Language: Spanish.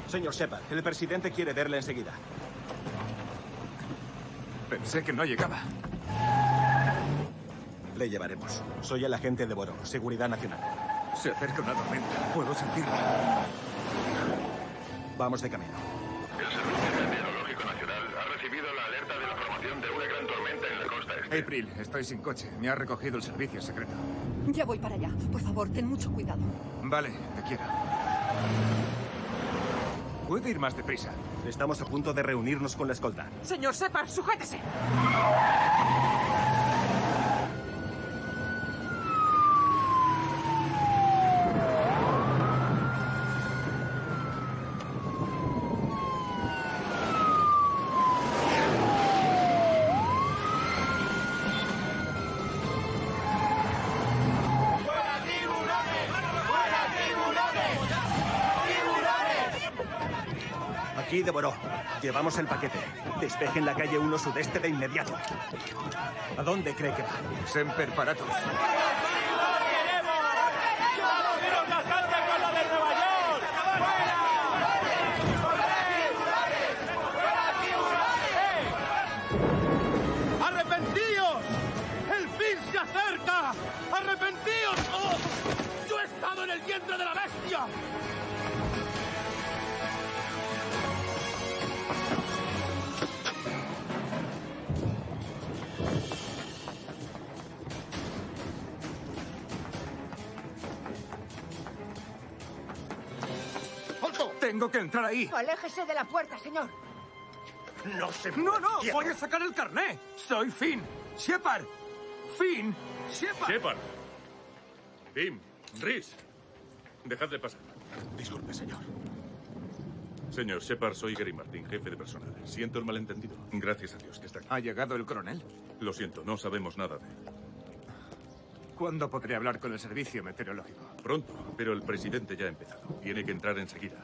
Señor Shepard, el presidente quiere verle enseguida. Pensé que no llegaba. Le llevaremos. Soy el agente de Boró, Seguridad Nacional. Se acerca una tormenta. Puedo sentirlo. Vamos de camino. El Servicio Meteorológico Nacional ha recibido la alerta de la formación de una gran tormenta en la costa este. April, estoy sin coche. Me ha recogido el servicio secreto. Ya voy para allá. Por favor, ten mucho cuidado. Vale, te quiero. Puede ir más deprisa. Estamos a punto de reunirnos con la escolta. Señor Shepard, sujétese. Aquí de Boró. Llevamos el paquete. Despejen la calle 1 sudeste de inmediato. ¿A dónde cree que va? Semper Paratus. ¡Arrepentíos! ¡El fin se acerca! ¡Arrepentíos! ¡Oh! ¡Yo he estado en el vientre de la bestia! ¡Alto! Tengo que entrar ahí. Aléjese de la puerta, señor. ¡No se No, no, mueva. voy a sacar el carné. Soy Finn. Shepard. Finn. Shepard. Shepard. Tim. Rhys. Dejadle pasar. Disculpe, señor. Señor Shepard, soy Gary Martin, jefe de personal. Siento el malentendido. Gracias a Dios que está aquí. ¿Ha llegado el coronel? Lo siento, no sabemos nada de él. ¿Cuándo podré hablar con el servicio meteorológico? Pronto, pero el presidente ya ha empezado. Tiene que entrar enseguida.